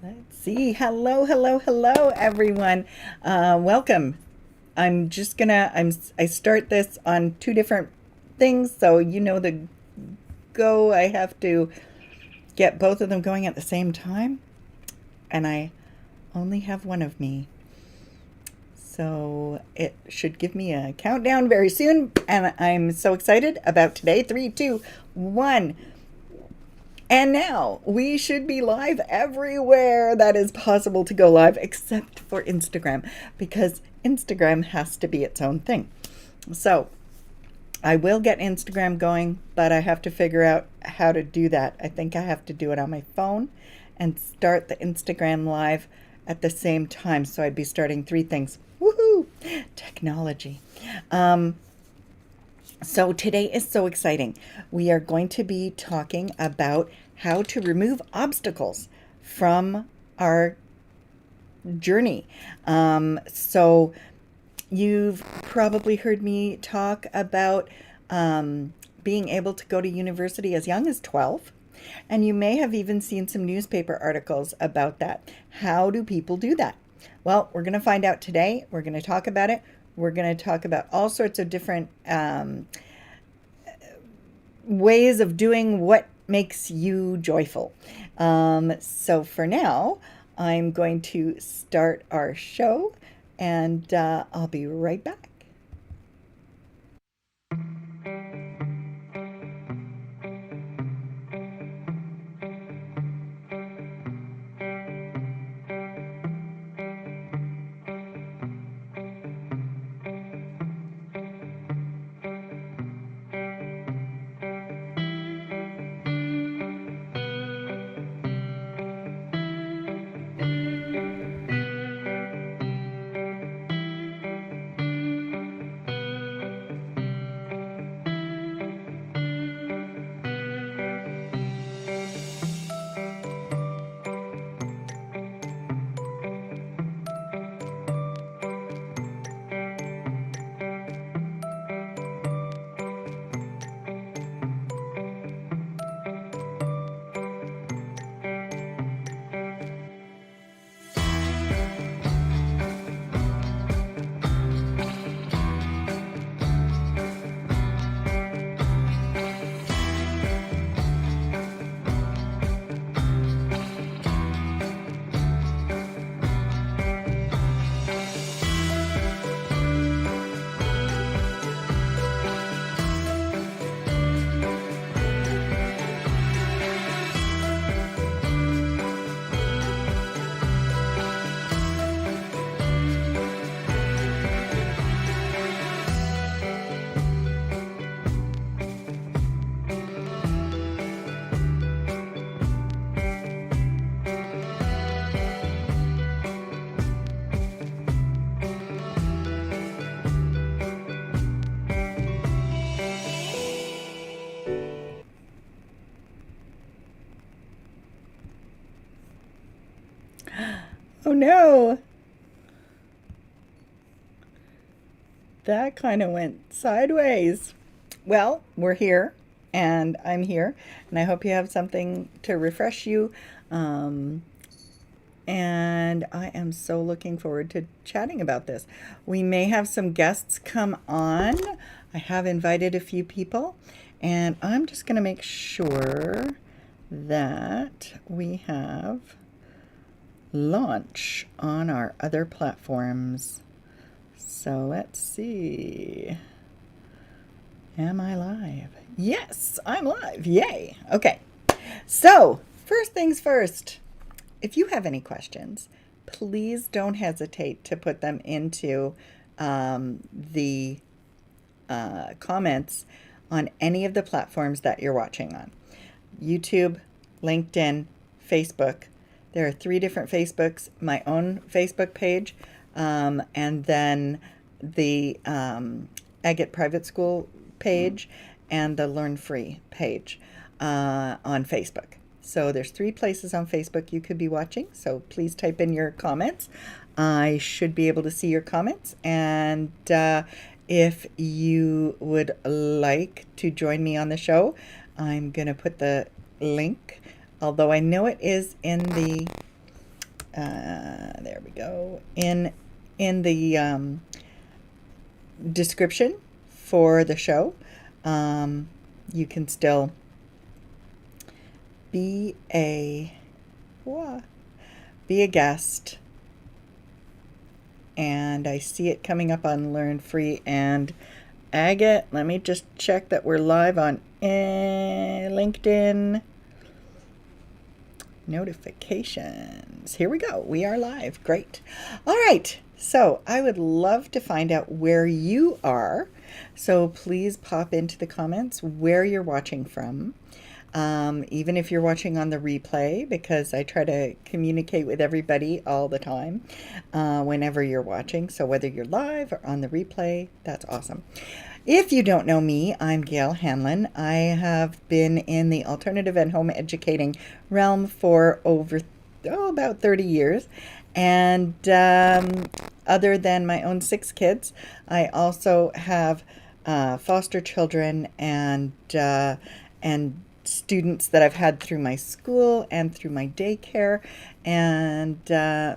Let's see. Hello, hello, hello, everyone. Welcome. I start this on two different things, so you know the go. I have to get both of them going at the same time, and I only have one of me. So it should give me a countdown very soon, and I'm so excited about today. Three, two, one. And now we should be live everywhere that is possible to go live, except for Instagram, because Instagram has to be its own thing. So I will get Instagram going, but I have to figure out how to do that. I think I have to do it on my phone and start the Instagram live at the same time. So I'd be starting three things. Woohoo! Technology. So today is so exciting. We are going to be talking about how to remove obstacles from our journey. So you've probably heard me talk about being able to go to university as young as 12. And you may have even seen some newspaper articles about that. How do people do that? Well, we're going to find out today. We're going to talk about it. We're going to talk about all sorts of different ways of doing what makes you joyful. So for now, I'm going to start our show, and I'll be right back. Oh no, that kind of went sideways. Well, we're here, and I'm here, and I hope you have something to refresh you. Um, and I am so looking forward to chatting about this. We may have some guests come on. I have invited a few people, and I'm just going to make sure that we have launch on our other platforms. So let's see. Am I live? Yes, I'm live. Yay. Okay. So, first things first. If you have any questions, please don't hesitate to put them into the comments on any of the platforms that you're watching on. YouTube, LinkedIn, Facebook. There are three different Facebooks, my own Facebook page, and then the Agate Private School page and the Learn Free page on Facebook. So there's three places on Facebook you could be watching. So please type in your comments. I should be able to see your comments. And if you would like to join me on the show, I'm going to put the link, although I know it is in the there we go, in the description for the show. You can still be a guest, and I see it coming up on Learn Free and Agate. Let me just check that we're live on LinkedIn. Notifications. Here we go. We are live. Great. All right. So I would love to find out where you are. So please pop into the comments where you're watching from. Even if you're watching on the replay, because I try to communicate with everybody all the time whenever you're watching. So whether you're live or on the replay, that's awesome. If you don't know me, I'm Gail Hanlon. I have been in the alternative and home educating realm for about 30 years. And other than my own 6 kids, I also have foster children and students that I've had through my school and through my daycare, and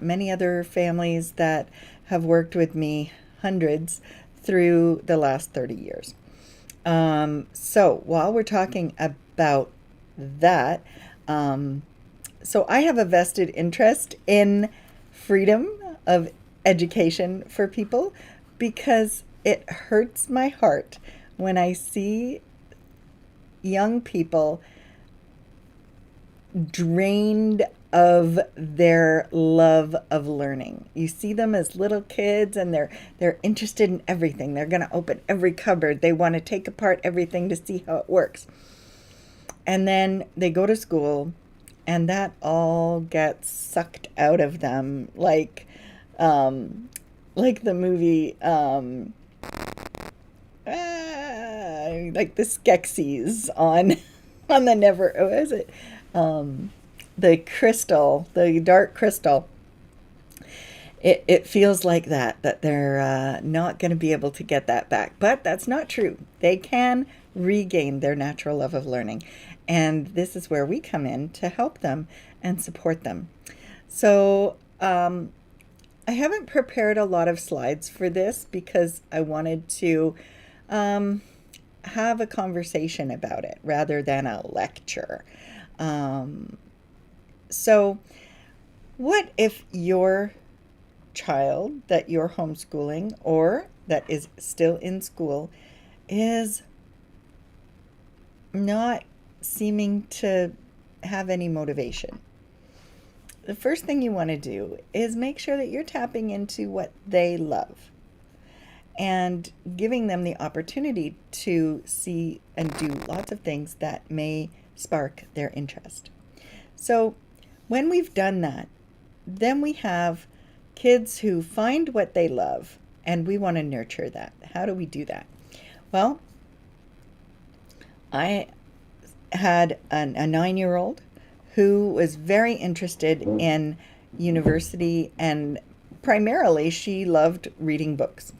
many other families that have worked with me, hundreds, through the last 30 years. So while we're talking about that, so I have a vested interest in freedom of education for people, because it hurts my heart when I see young people drained of their love of learning. You see them as little kids, and they're interested in everything. They're going to open every cupboard. They want to take apart everything to see how it works. And then they go to school, and that all gets sucked out of them, like the movie, like the Skeksis on the Never. What is it? The crystal, the dark crystal. It feels like that they're not going to be able to get that back. But that's not true. They can regain their natural love of learning. And this is where we come in to help them and support them. So I haven't prepared a lot of slides for this, because I wanted to have a conversation about it rather than a lecture. So what if your child that you're homeschooling or that is still in school is not seeming to have any motivation? The first thing you want to do is make sure that you're tapping into what they love and giving them the opportunity to see and do lots of things that may spark their interest. So when we've done that, then we have kids who find what they love, and we want to nurture that. How do we do that? Well, I had a 9-year-old who was very interested in university, and primarily she loved reading books,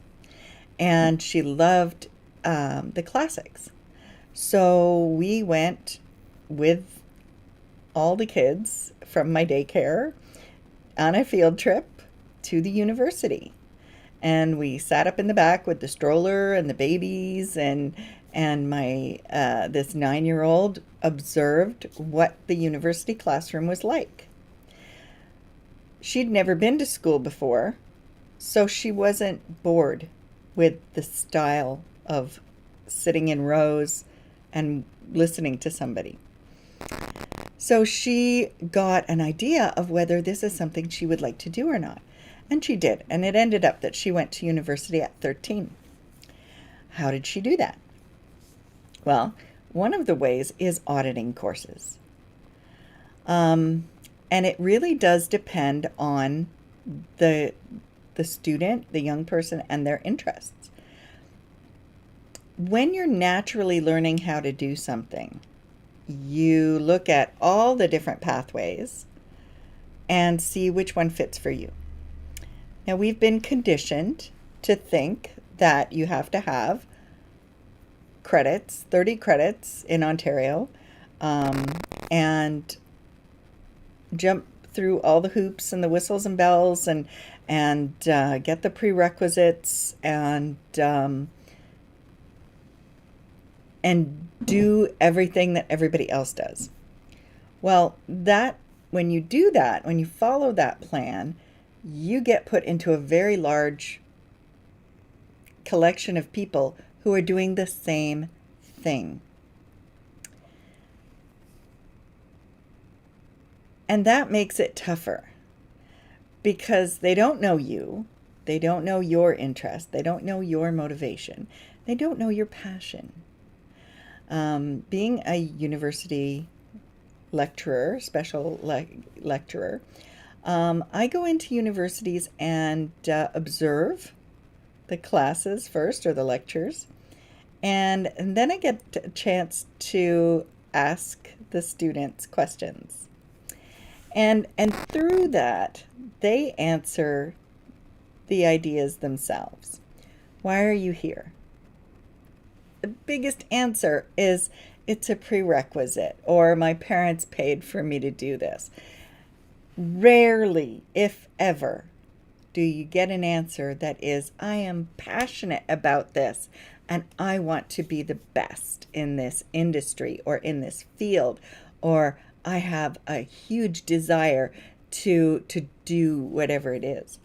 and she loved the classics. So we went with all the kids from my daycare on a field trip to the university. And we sat up in the back with the stroller and the babies, and my this 9-year-old observed what the university classroom was like. She'd never been to school before, so she wasn't bored with the style of sitting in rows and listening to somebody. So she got an idea of whether this is something she would like to do or not. And she did. And it ended up that she went to university at 13. How did she do that? Well, one of the ways is auditing courses. And it really does depend on the student, the young person, and their interests. When you're naturally learning how to do something, you look at all the different pathways and see which one fits for you. Now, we've been conditioned to think that you have to have credits, 30 credits in Ontario, and jump through all the hoops and the whistles and bells and get the prerequisites and do everything that everybody else does. Well, when you do that, when you follow that plan, you get put into a very large collection of people who are doing the same thing. And that makes it tougher because they don't know you. They don't know your interest. They don't know your motivation. They don't know your passion. Being a university lecturer, special lecturer, I go into universities and observe the classes first, or the lectures, and then I get a chance to ask the students questions. And through that, they answer the ideas themselves. Why are you here? The biggest answer is it's a prerequisite, or my parents paid for me to do this. Rarely, if ever, do you get an answer that is, I am passionate about this and I want to be the best in this industry or in this field, or I have a huge desire to do whatever it is.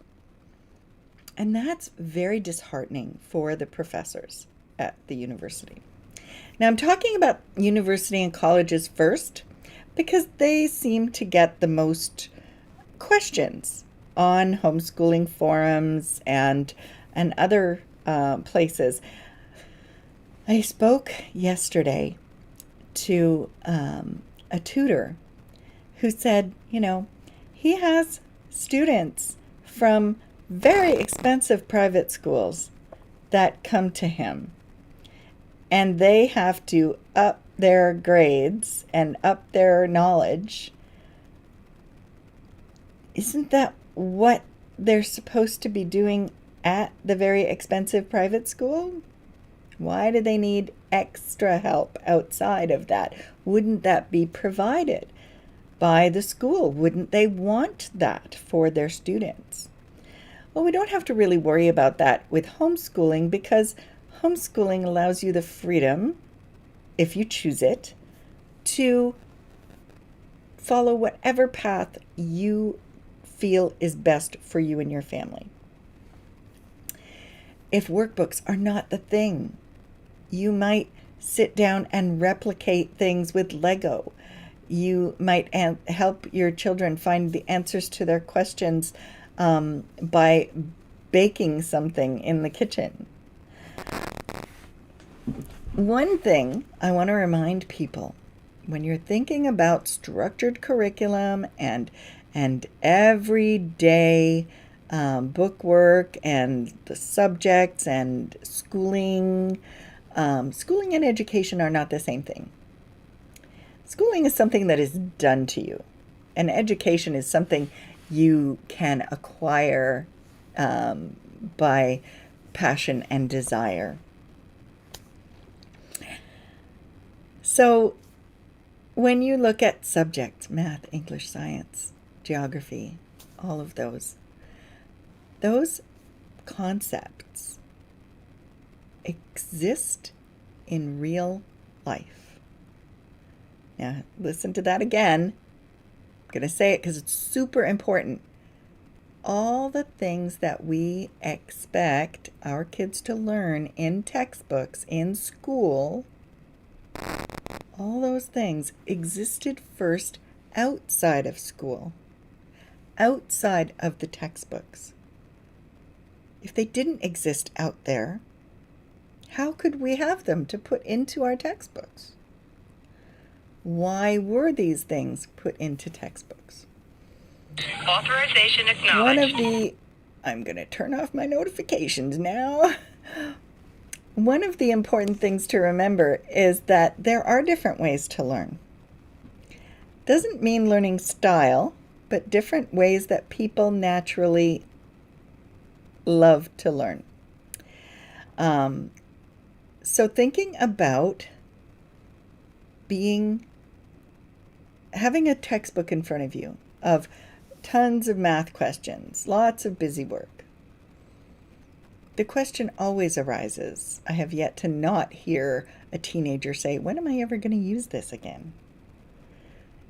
And that's very disheartening for the professors at the university. Now, I'm talking about university and colleges first because they seem to get the most questions on homeschooling forums and other places. I spoke yesterday to a tutor who said, he has students from very expensive private schools that come to him, and they have to up their grades and up their knowledge. Isn't that what they're supposed to be doing at the very expensive private school? Why do they need extra help outside of that? Wouldn't that be provided by the school? Wouldn't they want that for their students? Well, we don't have to really worry about that with homeschooling because homeschooling allows you the freedom, if you choose it, to follow whatever path you feel is best for you and your family. If workbooks are not the thing, you might sit down and replicate things with Lego. You might help your children find the answers to their questions by baking something in the kitchen. One thing I want to remind people, when you're thinking about structured curriculum and everyday book work and the subjects and schooling and education are not the same thing. Schooling is something that is done to you, and education is something you can acquire by passion and desire. So when you look at subjects, math, English, science, geography, all of those concepts exist in real life. Now, listen to that again. I'm going to say it because it's super important. All the things that we expect our kids to learn in textbooks, in school, all those things existed first outside of school, outside of the textbooks. If they didn't exist out there, how could we have them to put into our textbooks? Why were these things put into textbooks? Authorization acknowledged. I'm going to turn off my notifications now. One of the important things to remember is that there are different ways to learn. Doesn't mean learning style, but different ways that people naturally love to learn. So thinking about having a textbook in front of you of tons of math questions, lots of busy work. The question always arises. I have yet to not hear a teenager say, when am I ever going to use this again?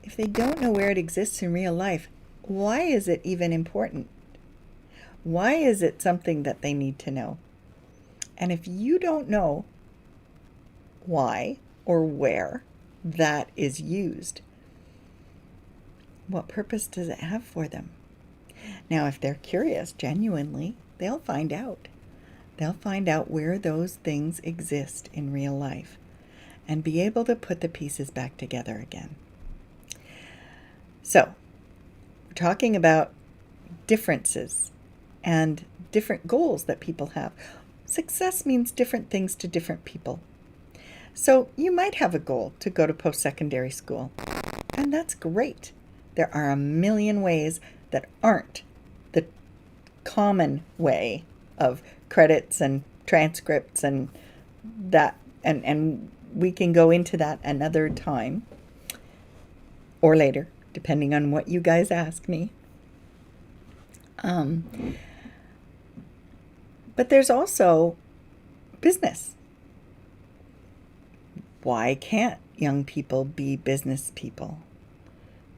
If they don't know where it exists in real life, why is it even important? Why is it something that they need to know? And if you don't know why or where that is used, what purpose does it have for them? Now, if they're curious, genuinely, they'll find out. They'll find out where those things exist in real life and be able to put the pieces back together again. So, we're talking about differences and different goals that people have. Success means different things to different people. So, you might have a goal to go to post-secondary school, and that's great. There are a million ways that aren't the common way of credits and transcripts and that, and we can go into that another time or later, depending on what you guys ask me. But there's also business. Why can't young people be business people?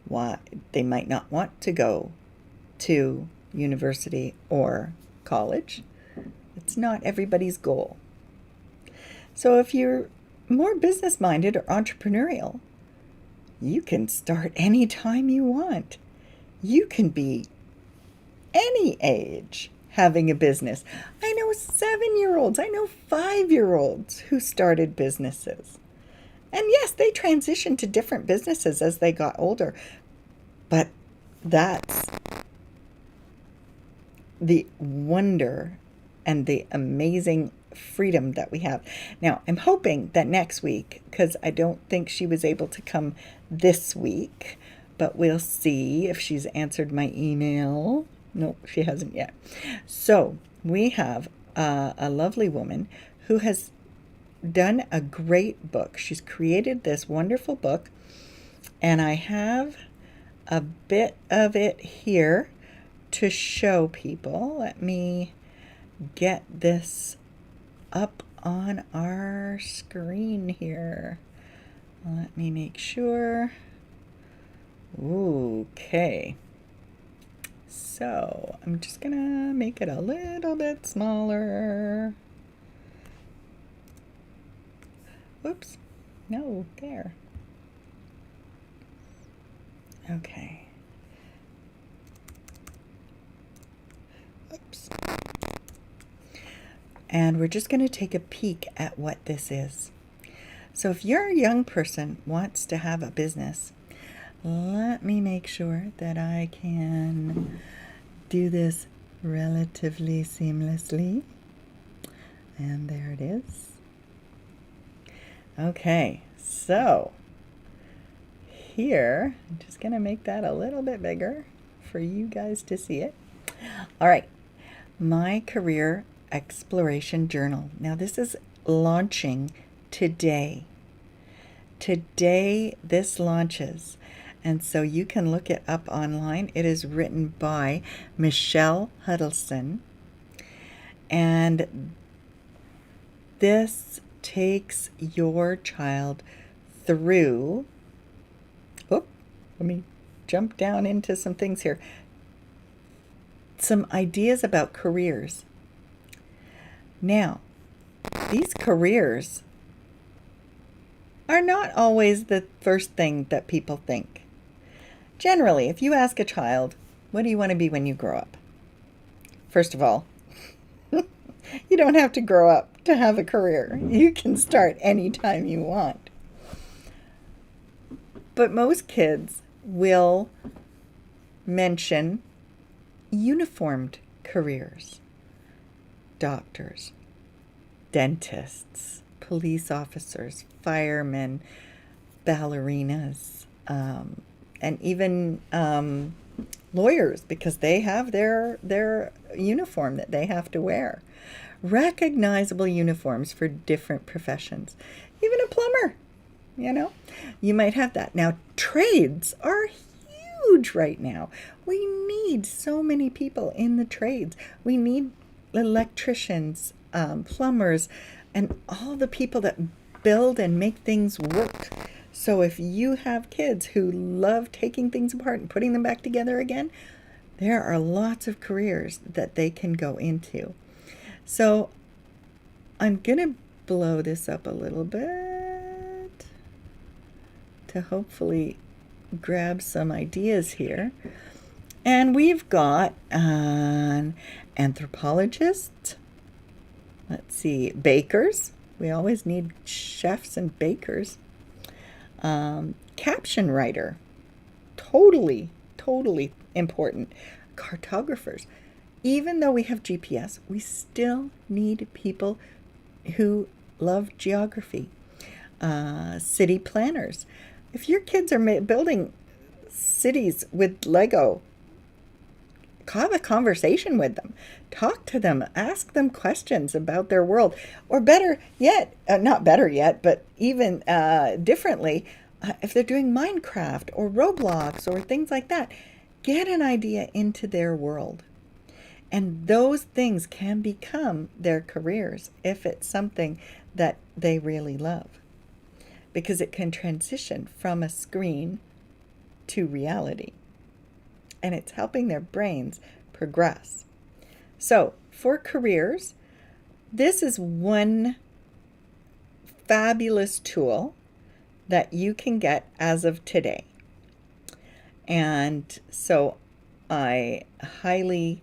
Why they might not want to go to university or college. It's not everybody's goal. So if you're more business-minded or entrepreneurial, you can start any time you want. You can be any age having a business. I know 7-year-olds, I know 5-year-olds who started businesses. And yes, they transitioned to different businesses as they got older. But that's the wonder and the amazing freedom that we have. Now, I'm hoping that next week, because I don't think she was able to come this week, but we'll see if she's answered my email. No, she hasn't yet. So we have a lovely woman who has done a great book. She's created this wonderful book, and I have a bit of it here to show people. Let me get this up on our screen here. Let me make sure. Okay. So I'm just gonna make it a little bit smaller. Whoops. No, there. Okay. Oops. And we're just going to take a peek at what this is. So if you're a young person wants to have a business, let me make sure that I can do this relatively seamlessly. And there it is. Okay, so here, I'm just going to make that a little bit bigger for you guys to see it. All right, my career exploration journal. Now this is launching today. Today this launches, and so you can look it up online. It is written by Michelle Huddleston, and this takes your child through, let me jump down into some things here. Some ideas about careers. Now, these careers are not always the first thing that people think. Generally, if you ask a child, what do you want to be when you grow up? First of all, you don't have to grow up to have a career. You can start anytime you want. But most kids will mention uniformed careers. Doctors, dentists, police officers, firemen, ballerinas, and even lawyers, because they have their uniform that they have to wear. Recognizable uniforms for different professions. Even a plumber, you might have that. Now, trades are huge right now. We need so many people in the trades. We need electricians, plumbers, and all the people that build and make things work. So if you have kids who love taking things apart and putting them back together again, there are lots of careers that they can go into. So I'm going to blow this up a little bit to hopefully grab some ideas here. And we've got an anthropologist. Let's see, bakers. We always need chefs and bakers. Caption writer. Totally important. Cartographers. Even though we have GPS, we still need people who love geography. City planners. If your kids are building cities with Lego, have a conversation with them. Talk to them. Ask them questions about their world. Or better yet, not better yet, but even differently, if they're doing Minecraft or Roblox or things like that, get an idea into their world. And those things can become their careers if it's something that they really love. Because it can transition from a screen to reality. And it's helping their brains progress. So, for careers, this is one fabulous tool that you can get as of today. And so I highly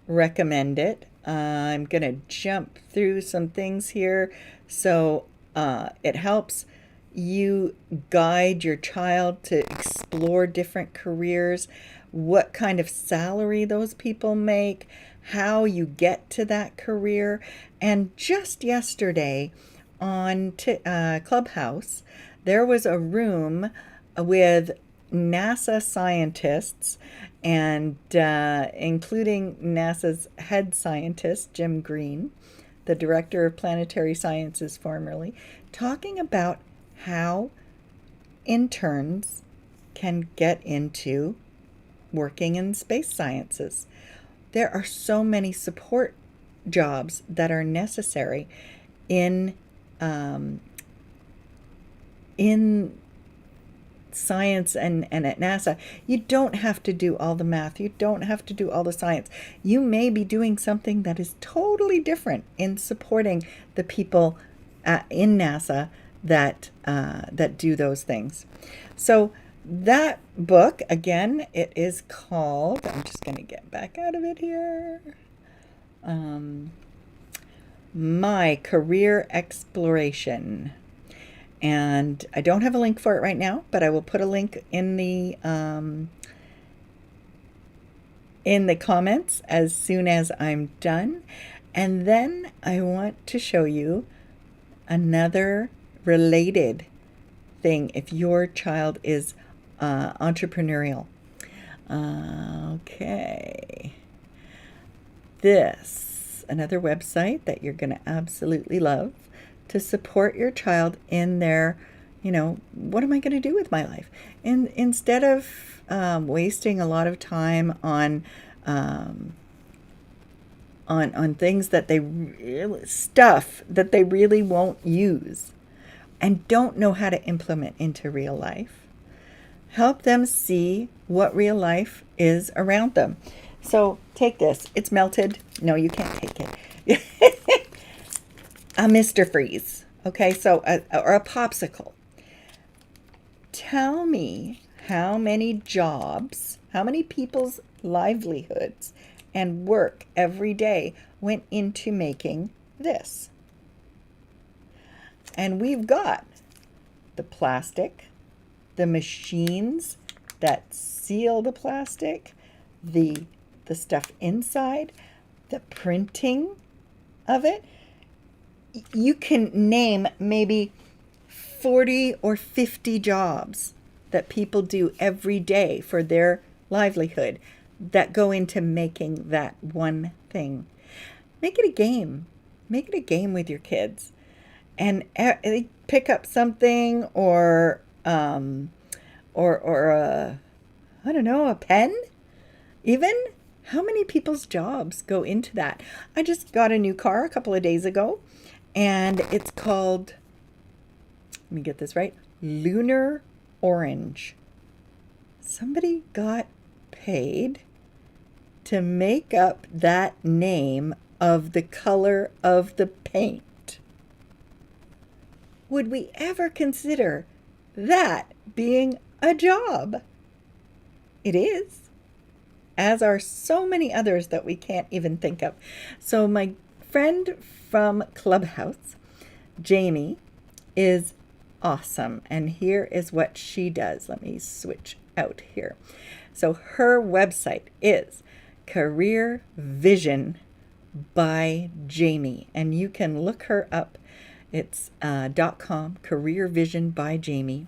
recommend it. I'm going to jump through some things here. So it helps you guide your child to explore different careers, what kind of salary those people make, how you get to that career. And just yesterday on Clubhouse, there was a room with NASA scientists, and including NASA's head scientist, Jim Green, the director of planetary sciences formerly, talking about how interns can get into working in space sciences. There are so many support jobs that are necessary in science and at NASA. You don't have to do all the math. You don't have to do all the science. You may be doing something that is totally different in supporting the people in NASA that do those things. So that book, again, it is called, I'm just going to get back out of it here, My Career Exploration. And I don't have a link for it right now, but I will put a link in the comments as soon as I'm done. And then I want to show you another related thing if your child is entrepreneurial. Okay. Another website that you're going to absolutely love to support your child in their, what am I going to do with my life? And instead of wasting a lot of time on things stuff that they really won't use and don't know how to implement into real life, help them see what real life is around them. So take this. It's melted. No, you can't take it. A Mr. Freeze, okay, or a popsicle. Tell me how many jobs, how many people's livelihoods and work every day went into making this. And we've got the plastic, the machines that seal the plastic, the stuff inside, the printing of it. You can name maybe 40 or 50 jobs that people do every day for their livelihood that go into making that one thing. Make it a game. Make it a game with your kids. And pick up something or I don't know, a pen? Even? How many people's jobs go into that? I just got a new car a couple of days ago, and it's called, let me get this right, Lunar Orange. Somebody got paid to make up that name of the color of the paint. Would we ever consider that being a job? It is, as are so many others that we can't even think of. So my friend from Clubhouse, Jamie, is awesome. And here is what she does. Let me switch out here. So her website is Career Vision by Jamie, and you can look her up. It's .com, Career Vision by Jamie.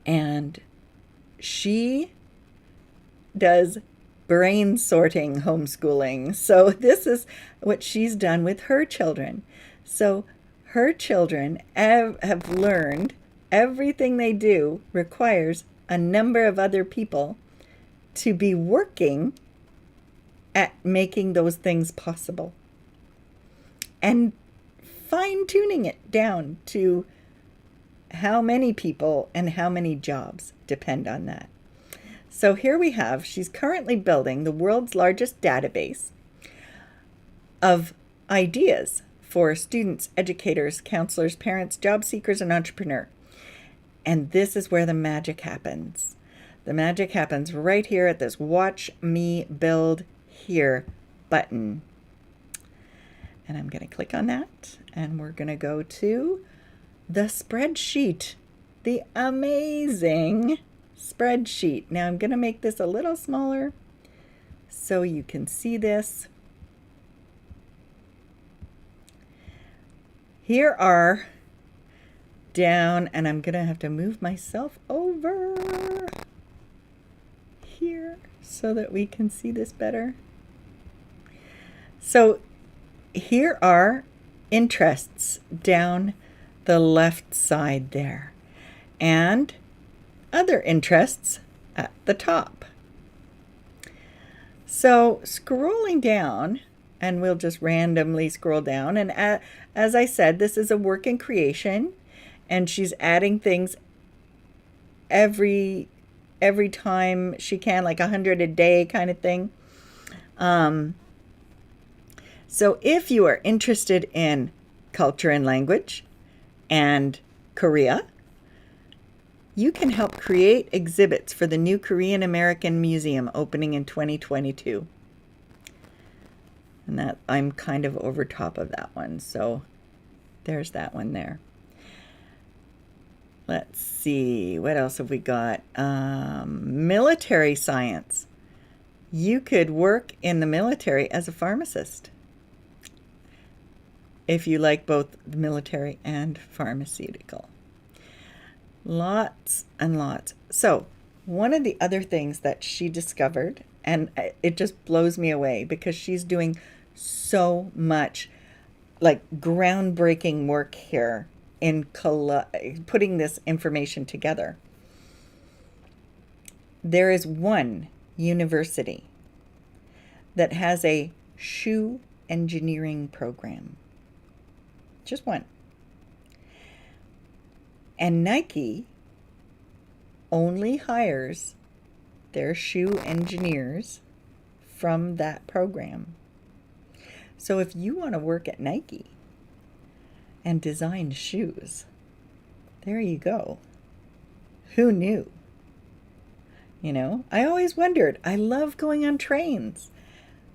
And she does brain sorting homeschooling. So this is what she's done with her children. So her children have learned everything they do requires a number of other people to be working at making those things possible and fine-tuning it down to how many people and how many jobs depend on that. So here we have, she's currently building the world's largest database of ideas for students, educators, counselors, parents, job seekers, and entrepreneurs. And this is where the magic happens. The magic happens right here at this Watch Me Build Here button. And I'm going to click on that, and we're going to go to the spreadsheet, the amazing spreadsheet. Now I'm going to make this a little smaller so you can see this. Here are down, and I'm going to have to move myself over here so that we can see this better. So here are interests down the left side there, and other interests at the top. So scrolling down, and we'll just randomly scroll down, and as I said, this is a work in creation, and she's adding things every time she can, like 100 a day kind of thing. So if you are interested in culture and language and Korea, you can help create exhibits for the new Korean American Museum opening in 2022. And that I'm kind of over top of that one, so there's that one there. Let's see, what else have we got? Military science. You could work in the military as a pharmacist if you like both the military and pharmaceutical. Lots and lots. So one of the other things that she discovered, and it just blows me away because she's doing so much like groundbreaking work here in putting this information together. There is one university that has a shoe engineering program. Just one. And Nike only hires their shoe engineers from that program. So if you want to work at Nike and design shoes, there you go. Who knew? You know, I always wondered, I love going on trains.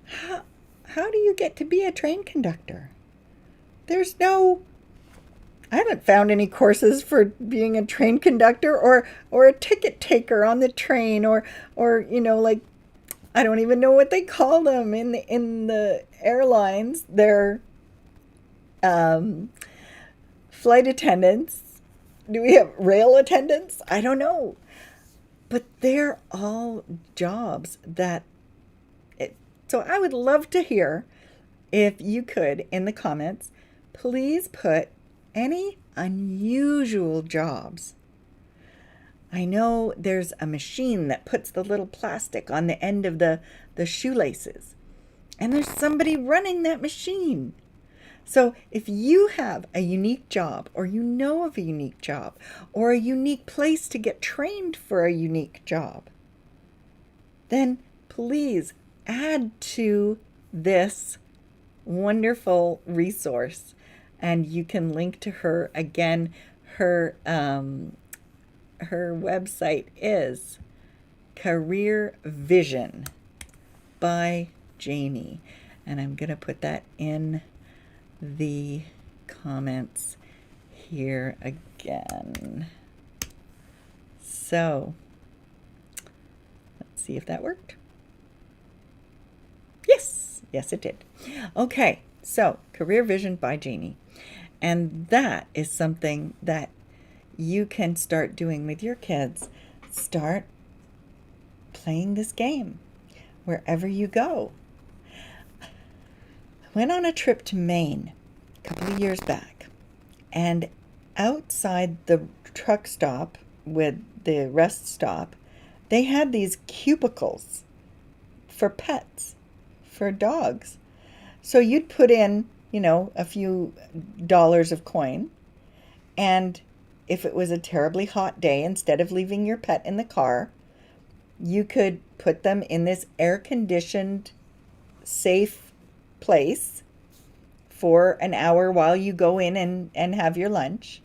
How do you get to be a train conductor? I haven't found any courses for being a train conductor or a ticket taker on the train or you know, like, I don't even know what they call them in the airlines. They're flight attendants. Do we have rail attendants? I don't know. But they're all jobs so I would love to hear, if you could, in the comments, please put any unusual jobs I know there's a machine that puts the little plastic on the end of the shoelaces. And there's somebody running that machine. So if you have a unique job, or you know of a unique job, or a unique place to get trained for a unique job, then please add to this wonderful resource. And you can link to her again. Her website is Career Vision by Janie. And I'm going to put that in the comments here again. So let's see if that worked. Yes, it did. Okay, so Career Vision by Janie. And that is something that you can start doing with your kids. Start playing this game wherever you go. I went on a trip to Maine a couple of years back, and outside the truck stop with the rest stop, they had these cubicles for pets, for dogs. So you'd put in, a few dollars of coin, and if it was a terribly hot day, instead of leaving your pet in the car, you could put them in this air-conditioned, safe place for an hour while you go in and have your lunch.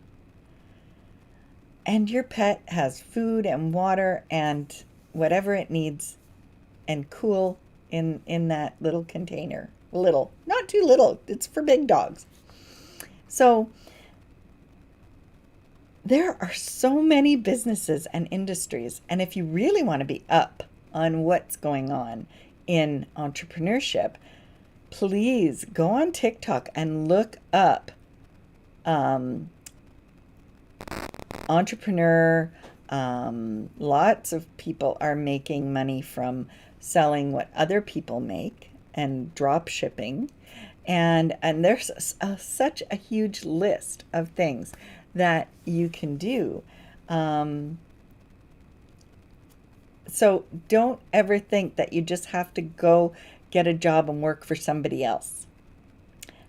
And your pet has food and water and whatever it needs, and cool in that little container. Little, not too little, it's for big dogs. So there are so many businesses and industries, and if you really want to be up on what's going on in entrepreneurship, please go on TikTok and look up entrepreneur. Lots of people are making money from selling what other people make and drop shipping, and there's such a huge list of things that you can do. So don't ever think that you just have to go get a job and work for somebody else.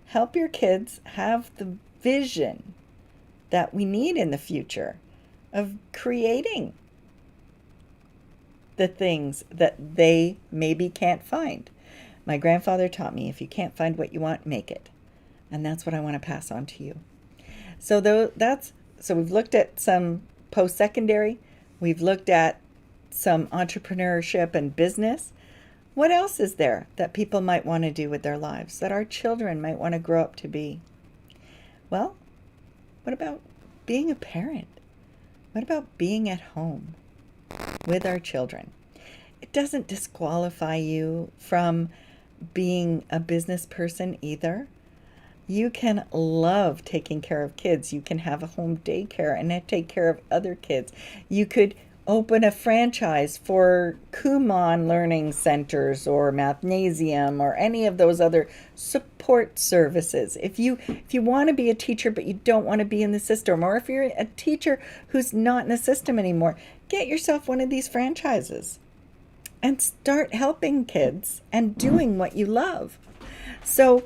Help your kids have the vision that we need in the future of creating the things that they maybe can't find. My grandfather taught me, if you can't find what you want, make it. And that's what I want to pass on to you. So we've looked at some post-secondary, we've looked at some entrepreneurship and business. What else is there that people might want to do with their lives, that our children might want to grow up to be? Well, what about being a parent? What about being at home with our children? It doesn't disqualify you from being a business person either. You can love taking care of kids. You can have a home daycare and take care of other kids. You could open a franchise for Kumon learning centers or Mathnasium or any of those other support services. If you want to be a teacher but you don't want to be in the system, or if you're a teacher who's not in the system anymore, get yourself one of these franchises and start helping kids and doing what you love. So,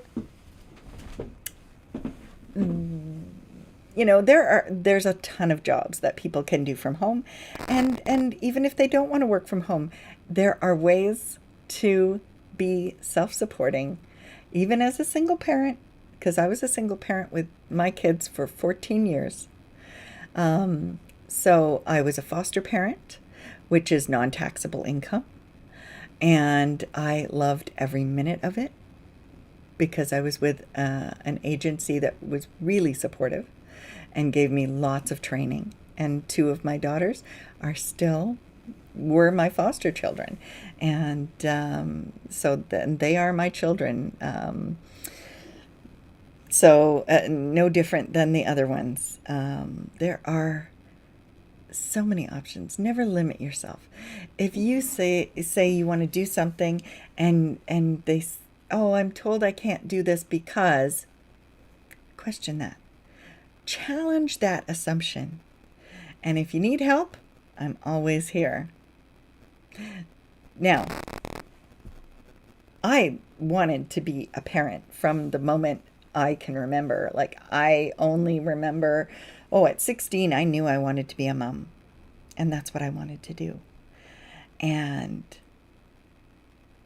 there's a ton of jobs that people can do from home, and even if they don't want to work from home, there are ways to be self-supporting, even as a single parent, because I was a single parent with my kids for 14 years. So I was a foster parent, which is non-taxable income, and I loved every minute of it because I was with an agency that was really supportive and gave me lots of training. And 2 of my daughters were my foster children. And so then they are my children. So no different than the other ones. There are so many options. Never limit yourself. If you say you want to do something and they, I'm told I can't do this because, question that. Challenge that assumption. And if you need help, I'm always here. Now, I wanted to be a parent from the moment I can remember. Like, I only remember, at 16, I knew I wanted to be a mom. And that's what I wanted to do. And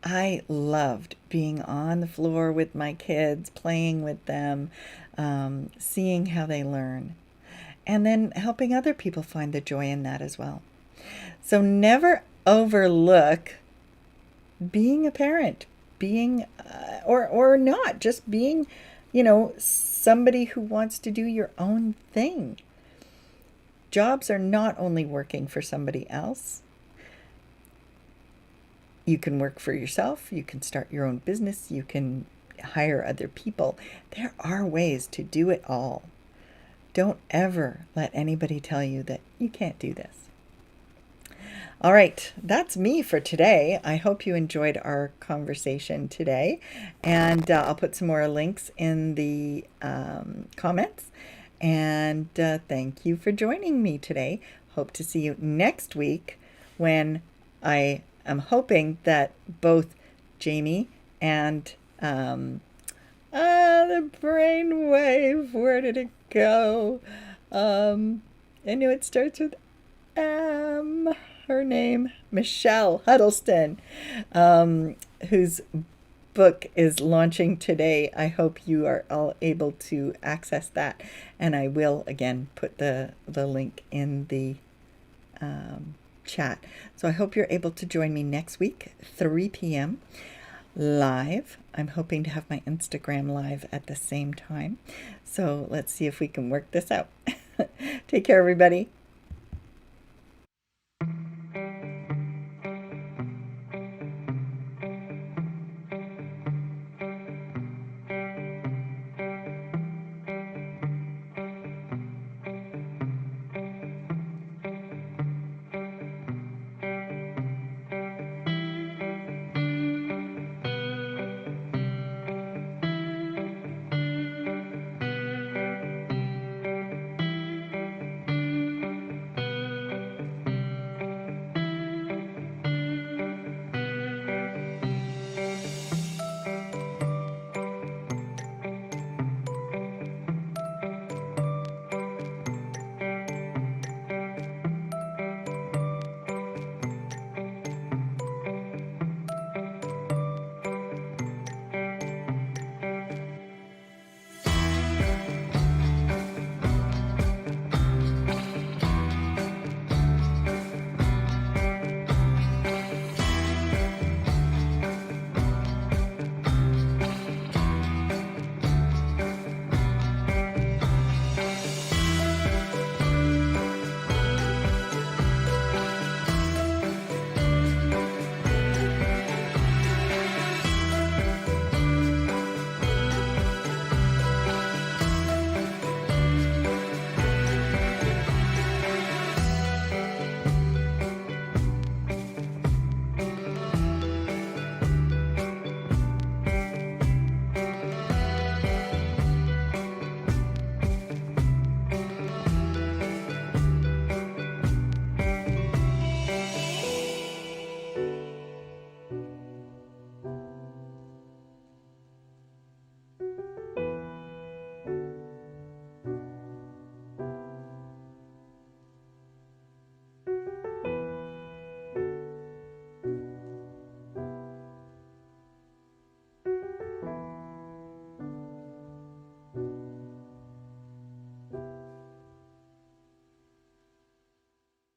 I loved being on the floor with my kids, playing with them, seeing how they learn, and then helping other people find the joy in that as well. So never overlook being a parent, being, or not, just being, somebody who wants to do your own thing. Jobs are not only working for somebody else. You can work for yourself. You can start your own business. You can hire other people. There are ways to do it all. Don't ever let anybody tell you that you can't do this. All right, that's me for today. I hope you enjoyed our conversation today. And I'll put some more links in the comments. And thank you for joining me today. Hope to see you next week when I'm hoping that both Jamie and the brainwave, where did it go? I knew it starts with M. Her name, Michelle Huddleston, whose book is launching today. I hope you are all able to access that. And I will, again, put the link in the chat. So I hope you're able to join me next week, 3 p.m. live. I'm hoping to have my Instagram live at the same time. So let's see if we can work this out. Take care, everybody.